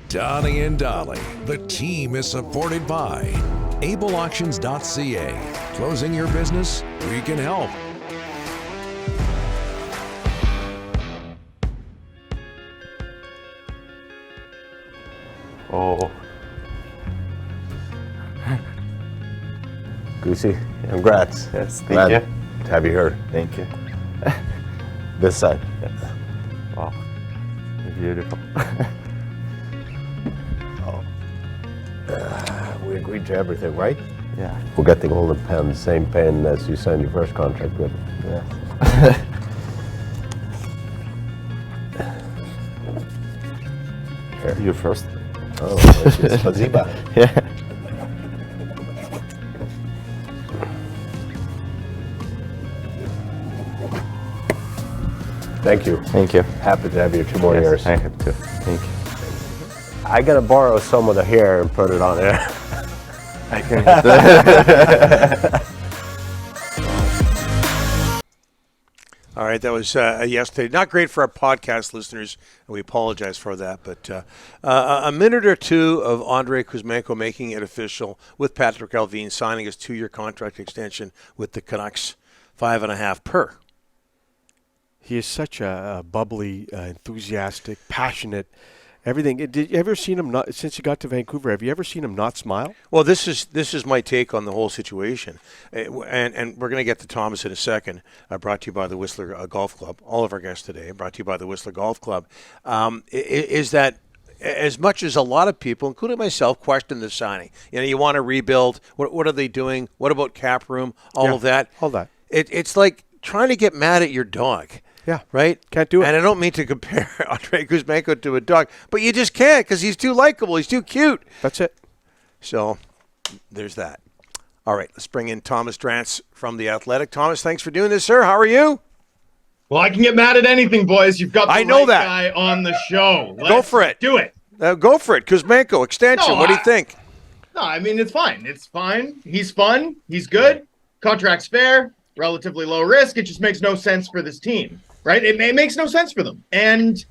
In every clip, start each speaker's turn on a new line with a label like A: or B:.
A: Donnie and Dolly. The team is supported by ableauctions.ca. Closing your business? We can help.
B: Oh. Goosey, congrats.
C: Yes, thank
B: Glad
C: you.
B: to have you here.
C: Thank you.
B: This side.
C: Yes. Wow. Beautiful.
B: We agreed to everything, right?
C: Yeah.
B: We'll get the golden pen, the same pen as you signed your first contract with.
C: Yeah.
B: Here.
C: You first.
B: Oh, Spaziba.
C: Yeah.
B: Thank you.
C: Thank you.
B: Happy to have you 2 more years.
C: I have to. Thank you.
B: I gotta borrow some of the hair and put it on there.
C: I can.
D: All right, that was yesterday. Not great for our podcast listeners, and we apologize for that. But a minute or two of Andrei Kuzmenko making it official with Patrick Allvin signing his 2-year contract extension with the Canucks, 5.5 per.
E: He is such a bubbly, enthusiastic, passionate, everything. Did you ever seen him not, since he got to Vancouver, have you ever seen him not smile?
D: Well, this is my take on the whole situation, and we're going to get to Thomas in a second. Brought to you by the Whistler Golf Club. All of our guests today brought to you by the Whistler Golf Club. Is that as much as a lot of people, including myself, question the signing? You know, you want to rebuild. What are they doing? What about cap room? All of that.
E: All that.
D: It's like trying to get mad at your dog.
E: Yeah.
D: Right?
E: Can't do it.
D: And I don't mean to compare Andrei Kuzmenko to a dog, but you just can't because he's too likable. He's too cute.
E: That's it.
D: So there's that. All right, let's bring in Thomas Drance from The Athletic. Thomas, thanks for doing this, sir. How are you?
F: Well, I can get mad at anything, boys. You've got the right guy on the show.
D: Go for it.
F: Do it.
D: Go for it. Kuzmenko, extension.
F: No,
D: what do you think?
F: No, I mean, it's fine. It's fine. He's fun. He's good. Contract's fair. Relatively low risk. It just makes no sense for this team. Right? It makes no sense for them. And,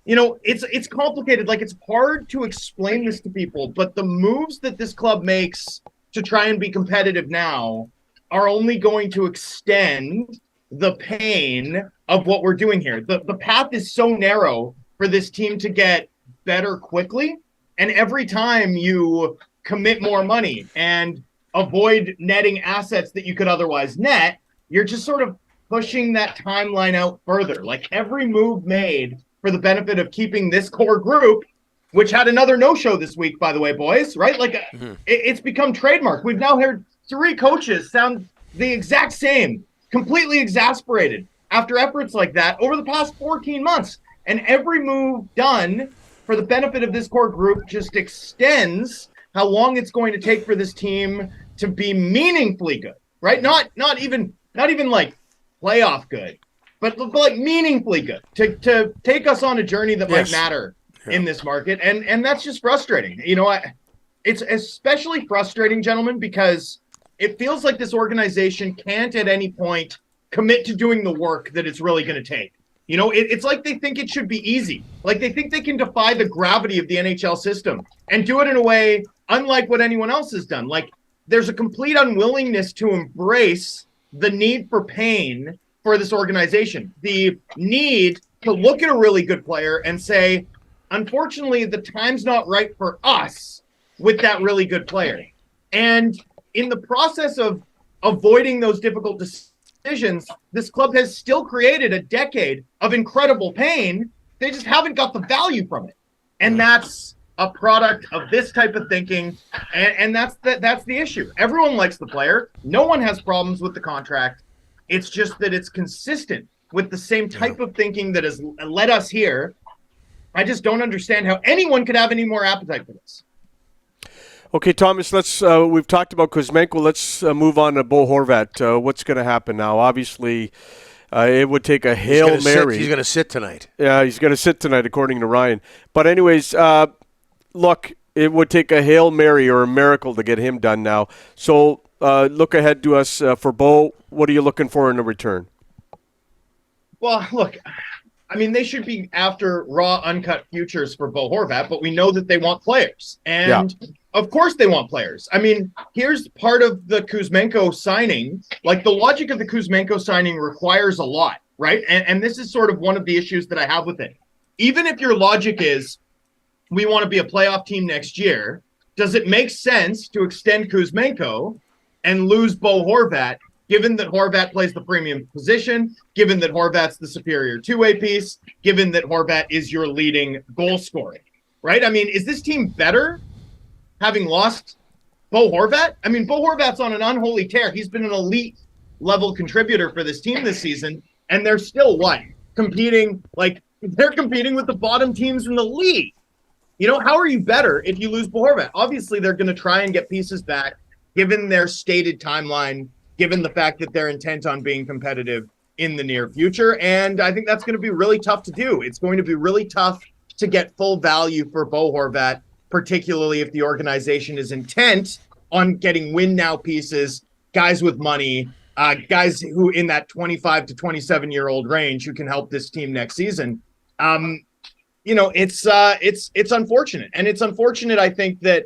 F: you know, it's complicated. Like, it's hard to explain this to people, but the moves that this club makes to try and be competitive now are only going to extend the pain of what we're doing here. The path is so narrow for this team to get better quickly. And every time you commit more money and avoid netting assets that you could otherwise net, you're just sort of pushing that timeline out further. Like every move made for the benefit of keeping this core group, which had another no-show this week, by the way, boys, right? Like it's become trademark. We've now heard 3 coaches sound the exact same, completely exasperated after efforts like that over the past 14 months. And every move done for the benefit of this core group just extends how long it's going to take for this team to be meaningfully good, right? Not even like playoff good, but like meaningfully good to take us on a journey that might matter in this market. And that's just frustrating. You know, it's especially frustrating, gentlemen, because it feels like this organization can't at any point commit to doing the work that it's really going to take. You know, it's like they think it should be easy. Like they think they can defy the gravity of the NHL system and do it in a way unlike what anyone else has done. Like there's a complete unwillingness to embrace the need for pain for this organization, the need to look at a really good player and say, unfortunately, the time's not right for us with that really good player. And in the process of avoiding those difficult decisions, this club has still created a decade of incredible pain. They just haven't got the value from it. And that's a product of this type of thinking. And that's the issue. Everyone likes the player. No one has problems with the contract. It's just that it's consistent with the same type of thinking that has led us here. I just don't understand how anyone could have any more appetite for this.
E: Okay, Thomas, let's we've talked about Kuzmenko. Let's move on to Bo Horvat. What's going to happen now? Obviously, it would take a Hail Mary.
D: He's going to sit tonight.
E: Yeah, he's going to sit tonight, according to Ryan. But anyways, look, it would take a Hail Mary or a miracle to get him done now. So look ahead to us for Bo. What are you looking for in a return?
F: Well, look, I mean, they should be after raw, uncut futures for Bo Horvat, but we know that they want players. And of course they want players. I mean, here's part of the Kuzmenko signing. Like, the logic of the Kuzmenko signing requires a lot, right? And this is sort of one of the issues that I have with it. Even if your logic is, we want to be a playoff team next year, does it make sense to extend Kuzmenko and lose Bo Horvat, given that Horvat plays the premium position, given that Horvat's the superior two-way piece, given that Horvat is your leading goal scorer, right? I mean, is this team better having lost Bo Horvat? I mean, Bo Horvat's on an unholy tear. He's been an elite level contributor for this team this season, and they're still what? Competing, like, they're competing with the bottom teams in the league. You know, how are you better if you lose Bo Horvat? Obviously, they're going to try and get pieces back, given their stated timeline, given the fact that they're intent on being competitive in the near future. And I think that's going to be really tough to do. It's going to be really tough to get full value for Bo Horvat, particularly if the organization is intent on getting win now pieces, guys with money, guys who in that 25 to 27-year-old range who can help this team next season. You know, it's unfortunate. And it's unfortunate, I think, that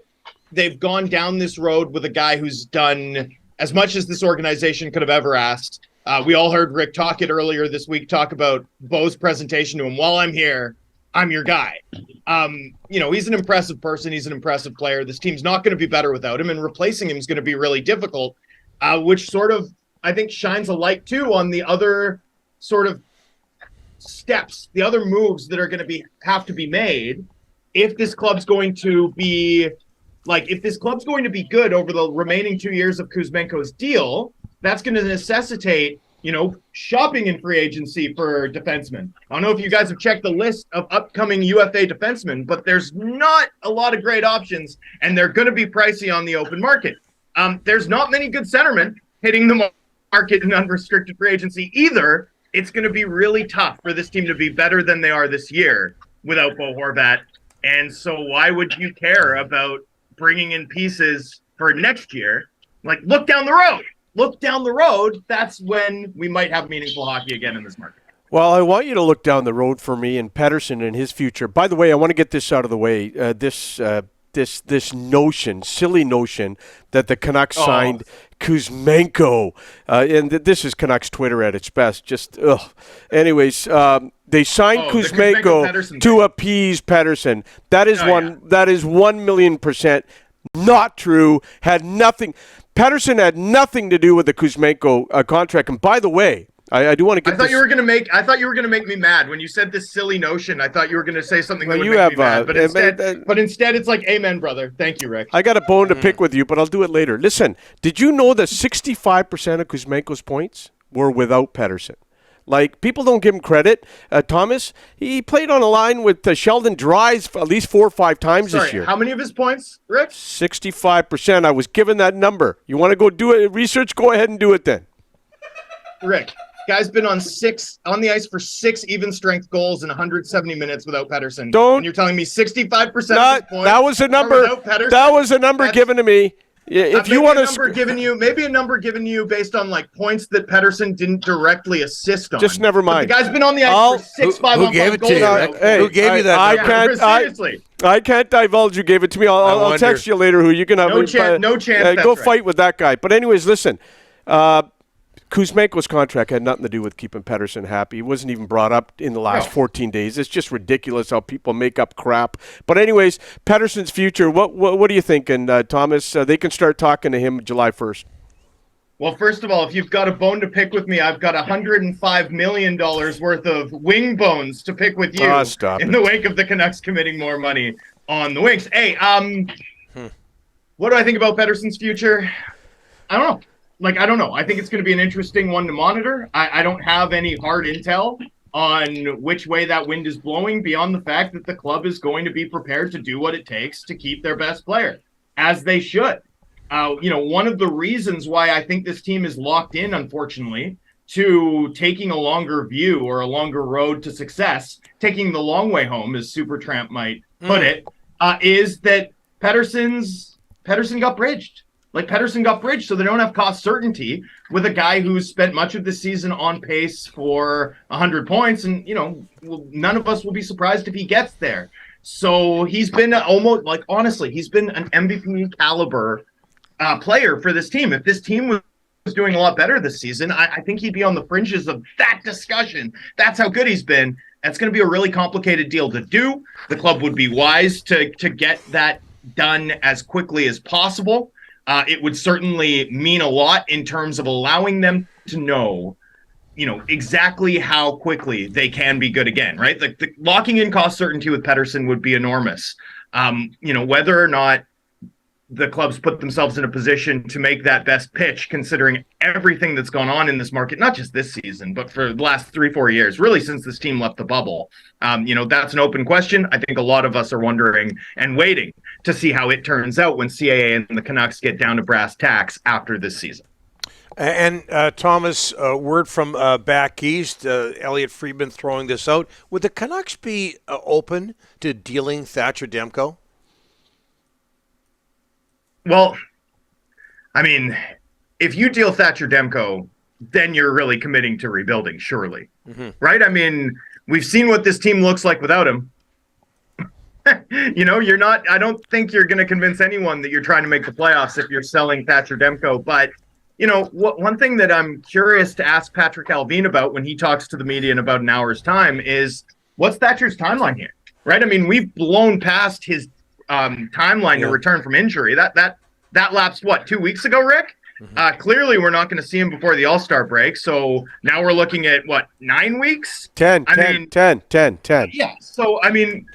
F: they've gone down this road with a guy who's done as much as this organization could have ever asked. We all heard Rick Tocchet earlier this week talk about Bo's presentation to him. While I'm here, I'm your guy. You know, he's an impressive person. He's an impressive player. This team's not going to be better without him, and replacing him is going to be really difficult, which sort of, I think, shines a light, too, on the other sort of steps, the other moves that are going to have to be made if this club's going to be good over the remaining 2 years of Kuzmenko's deal. That's going to necessitate, you know, shopping in free agency for defensemen. I don't know if you guys have checked the list of upcoming UFA defensemen, but there's not a lot of great options, and they're going to be pricey on the open market. There's not many good centermen hitting the market in unrestricted free agency either. It's going to be really tough for this team to be better than they are this year without Bo Horvat. And so why would you care about bringing in pieces for next year? Like, look down the road. Look down the road. That's when we might have meaningful hockey again in this market.
E: Well, I want you to look down the road for me and Patterson and his future. By the way, I want to get this out of the way. This notion, silly notion, that the Canucks signed Kuzmenko, and this is Canucks Twitter at its best. Just ugh. Anyways, they signed Kuzmenko to appease Patterson. That is That is 1,000,000% not true. Patterson had nothing to do with the Kuzmenko contract. And by the way, I do want to get.
F: I thought you were going to make me mad when you said this silly notion. I thought you were going to say something that would make me mad. But instead, it's like, amen, brother. Thank you, Rick.
E: I got a bone to pick with you, but I'll do it later. Listen, did you know that 65% of Kuzmenko's points were without Patterson? Like, people don't give him credit. Thomas, he played on a line with Sheldon Dries at least 4 or 5 times this year.
F: How many of his points, Rick?
E: 65%. I was given that number. You want to go do it? Research? Go ahead and do it then.
F: Rick. Guy's been on the ice for 6 even strength goals in 170 minutes without Patterson. And you're telling me 65% of his points
E: that was a number. That was a number given to me. If you want
F: maybe a number given you based on like points that Patterson didn't directly assist on.
E: Just never mind.
F: But the guy's been on the ice for 6 5
D: Who gave it to you? Who gave you that?
F: Seriously.
E: I can't divulge who gave it to me. I'll text you later who you can have.
F: No chance.
E: Go fight with that guy. But anyways, listen. Kuzmenko's contract had nothing to do with keeping Patterson happy. He wasn't even brought up in the last 14 days. It's just ridiculous how people make up crap. But anyways, Patterson's future, what are you thinking, Thomas? They can start talking to him July 1st.
F: Well, first of all, if you've got a bone to pick with me, I've got $105 million worth of wing bones to pick with you the wake of the Canucks committing more money on the wings. Hey, what do I think about Patterson's future? I don't know. I don't know. I think it's going to be an interesting one to monitor. I don't have any hard intel on which way that wind is blowing beyond the fact that the club is going to be prepared to do what it takes to keep their best player, as they should. One of the reasons why I think this team is locked in, unfortunately, to taking a longer view or a longer road to success, taking the long way home, as Supertramp might put it, is that Patterson got bridged. Like Patterson got bridged, so they don't have cost certainty with a guy who's spent much of the season on pace for 100 points, and none of us will be surprised if he gets there. So he's been almost like honestly, he's been an MVP caliber player for this team. If this team was doing a lot better this season, I think he'd be on the fringes of that discussion. That's how good he's been. That's going to be a really complicated deal to do. The club would be wise to get that done as quickly as possible. It would certainly mean a lot in terms of allowing them to know, exactly how quickly they can be good again, right? The locking in cost certainty with Patterson would be enormous. Whether or not the clubs put themselves in a position to make that best pitch, considering everything that's gone on in this market, not just this season, but for the last 3-4 years, really since this team left the bubble. That's an open question. I think a lot of us are wondering and waiting to see how it turns out when CAA and the Canucks get down to brass tacks after this season.
D: And Thomas, word from back east, Elliot Friedman throwing this out. Would the Canucks be open to dealing Thatcher Demko?
F: Well, I mean, if you deal Thatcher Demko, then you're really committing to rebuilding, surely. Mm-hmm. Right? I mean, we've seen what this team looks like without him. You're not, I don't think you're going to convince anyone that you're trying to make the playoffs if you're selling Thatcher Demko. But, one thing that I'm curious to ask Patrick Alvin about when he talks to the media in about an hour's time is what's Thatcher's timeline here? Right? I mean, we've blown past his timeline to return from injury. That lapsed 2 weeks ago, Rick? Mm-hmm. Clearly we're not going to see him before the All-Star break, so now we're looking at 9 weeks?
E: 10.
F: Yeah. So I mean,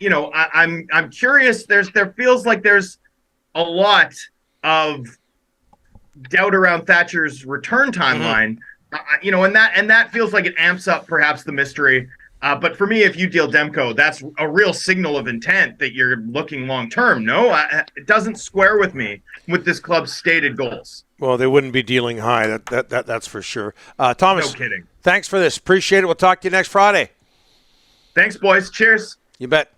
F: I'm curious. There feels like there's a lot of doubt around Thatcher's return timeline. Mm-hmm. And that feels like it amps up perhaps the mystery. But for me, if you deal Demko, that's a real signal of intent that you're looking long term. No, it doesn't square with me with this club's stated goals.
D: Well, they wouldn't be dealing high. That's for sure. Thomas,
F: no kidding.
D: Thanks for this. Appreciate it. We'll talk to you next Friday.
F: Thanks, boys. Cheers.
D: You bet.